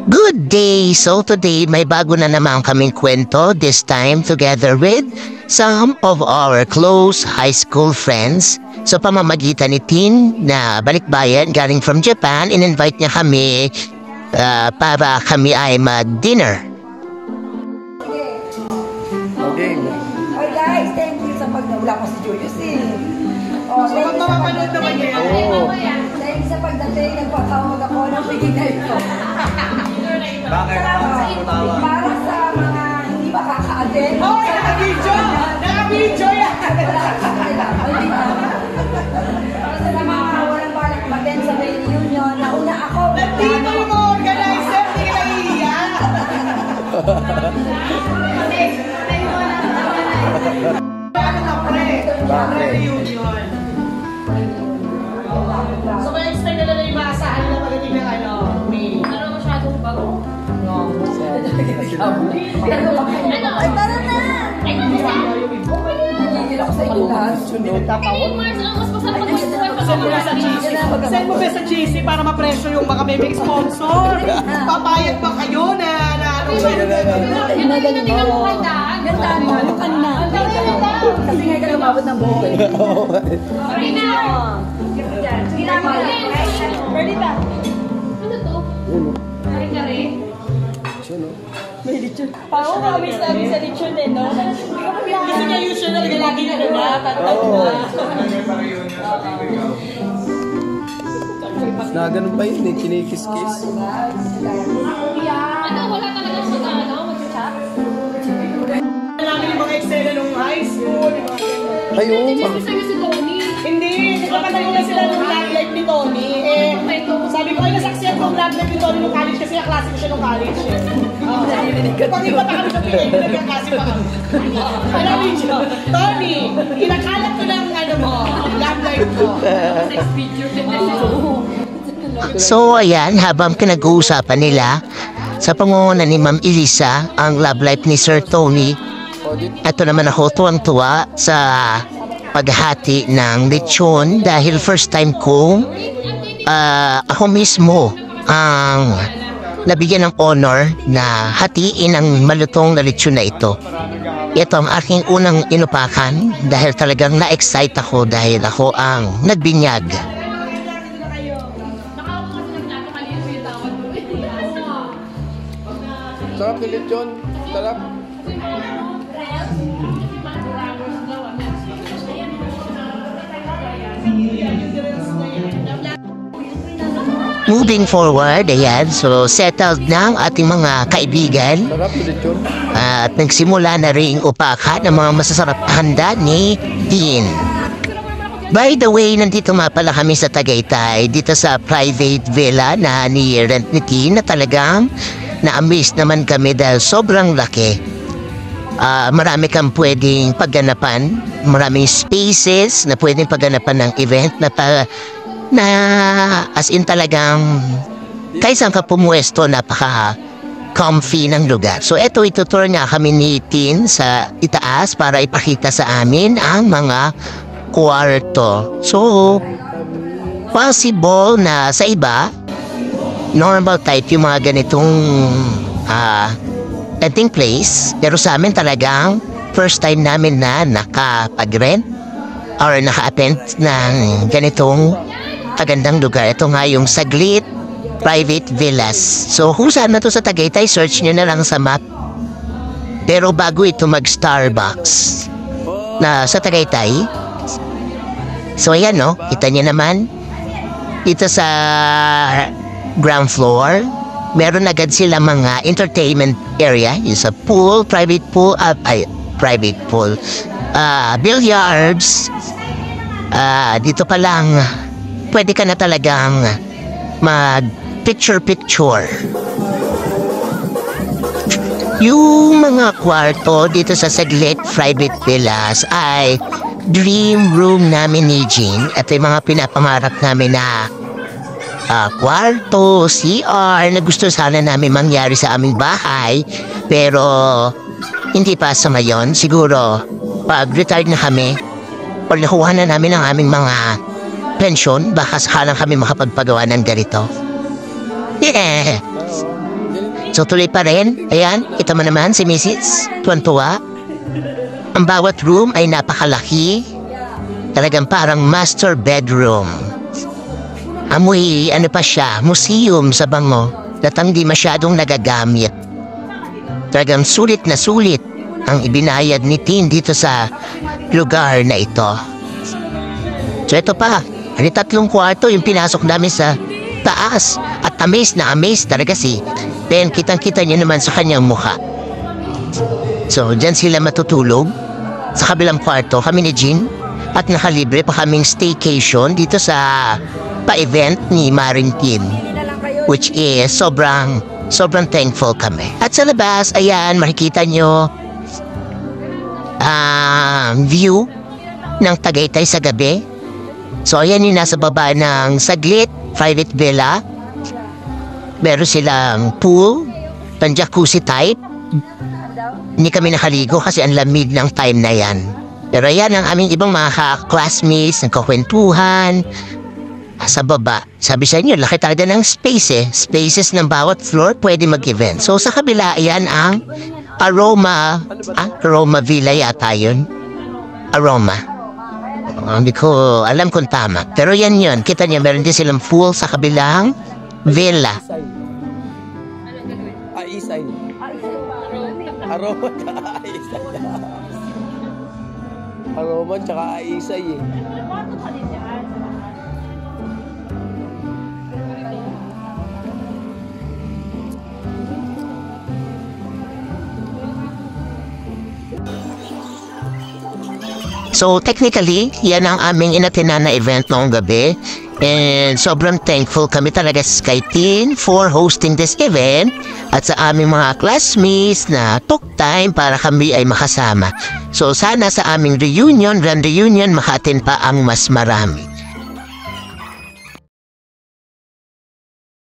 Good day! So today may bago na naman kaming kwento, this time together with some of our close high school friends. So pamamagitan ni Tin na balikbayan galing from Japan, in-invite niya kami para kami ay mag-dinner. Okay. Hi guys, thank you sa pagdawala ko si Julius Oh, thank you sa pagdating. Thank you sa pagdating. Nagpatawag ako ng bigay ko. Bakit? Para sa mga hindi makaka-attend. Oh, naka-video! Naka-video yan! Para sa mga walang balak mag-attend sa may reunion, nauna ako. Nandito yung mga organizer, hindi ka nahihiya! Ano na pre? Reunion. So may explain na lang yung maasahan nila pagdating ng May. Pero masyadong bago. Ay, tara na! Ay, kamusta? Nagigil ako sa inyo lahat. Ay, Mars, ang mas masarap mag-web. Send mo ba sa GC? Send mo ba sa GC para ma-pressure yung baka may sponsor? Papayag ba kayo na Tingnan mo kay Dan. Ganda mo, ano kanina? Kasi nga ka lumabot ng buhok. Okay na. Ready ba? Ano to? Kare-kare? May lechon. Parang kami sabi sa lechon eh, no? Kasi niya usually talaga lagi na tatag na. Na ganun pa yun eh, kinikis-kis. Ano, wala talaga mag-chat? Namin yung mga eksena nung high school. Ay, oo. Gusto niyo si Tony. Hindi, nagpapatayo na sila nung love life ni Tony. Sabi ko, ay nasaksiyan ko ang love life ni Tony nung college kasi kaklase ko siya nung college. Pag-iba pa kami sa PA, nagkaklase pa kami. Alam niyo, Tony, kinakalat ko ng love life ko. Sex video. So ayan, habang pinag-uusapan nila sa pangunguna ni Ma'am Elisa ang love life ni Sir Tony, ito naman ako tuwang-tuwa sa paghati ng lechon dahil first time ko ako mismo ang nabigyan ng honor na hatiin ang malutong na lechon na ito. Ito ang aking unang inupakan dahil talagang na-excite ako dahil ako ang nagbinyag. Sarap ni lechon. Sarap. Moving forward, ayan, so settled na ang ating mga kaibigan. Sarap ni lechon. At nagsimula na rin upakan ng mga masasarap na handa ni Dean. By the way, nandito nga pala kami sa Tagaytay, dito sa private villa na ni-rent ni Dean na talagang na-amaze naman kami dahil sobrang laki. Marami kang pwedeng pagganapan, maraming spaces na pwedeng pagganapan ng event na as in talagang kahit saan ka pumuesto, napaka-comfy ng lugar. So eto, itutour nga kami ni Tin sa itaas para ipakita sa amin ang mga kwarto. So, possible na sa iba, normal type yung mga ganitong renting place. Pero sa amin talagang first time namin na nakapag-rent or naka-attend ng ganitong kagandang lugar. Ito nga yung Saglit Private Villas. So kung saan na to sa Tagaytay, search nyo na lang sa map. Pero bago ito mag-Starbucks na sa Tagaytay, so ayan no, kita nyo naman dito sa ground floor, meron agad sila mga entertainment area, yung sa pool, private pool, billiards. Dito pa lang pwede ka na talagang mag picture. Yung mga kwarto dito sa Saglit Private Villas ay dream room namin ni Jean. Ito yung mga pinapangarap namin na kwarto, CR na gusto sana namin mangyari sa aming bahay. Pero hindi pa sa ngayon. Siguro pag retired na kami o nakuha na namin ang aming mga pensyon, baka sakalang kami makapagpagawa ng ganito. Yeah! So tuloy pa rin. Ayan, kita mo naman si Mrs. Tuwan-tuwa. Ang bawat room ay napakalaki. Talagang parang master bedroom. Amoy, ano pa siya, museum sa bango. Datang di masyadong nagagamit. Talagang sulit na sulit ang ibinayad ni Tin dito sa lugar na ito. So ito pa, ang 3 kwarto yung pinasok namin sa taas. At amazed na amazed talaga si Ben. Kitang-kita niyo naman sa kanyang mukha. So dyan sila matutulog. Sa kabilang kwarto kami ni Jean. At nakalibre pa kaming staycation dito sa pa-event ni Maring Tin. Which is sobrang thankful kami. At sa labas, ayan, makikita nyo view ng Tagaytay sa gabi. So ayan yung nasa baba ng saglit, private villa. Meron silang pool, pan-jacuzzi type. Hindi kami nakaligo kasi ang lamig ng time na yan. Pero ayan ang aming ibang mga classmates, nagkakwentuhan. Sa baba, sabi sa inyo, laki talaga ng spaces ng bawat floor pwede mag-event. So sa kabila, ayan ang Aroma Villa yata yun. Aroma. Hindi ko alam kung tama. Pero yan yun, kita niyo, meron din silang pool sa kabilang villa. Aisay. Aroma tsaka Aisay. Aroma tsaka Aisay eh. So technically, yan ang aming inatenan na event noong gabi. And sobrang thankful kami talaga sa Tin for hosting this event at sa aming mga classmates na took time para kami ay makasama. So sana sa aming grand reunion, maka-attend pa ang mas marami.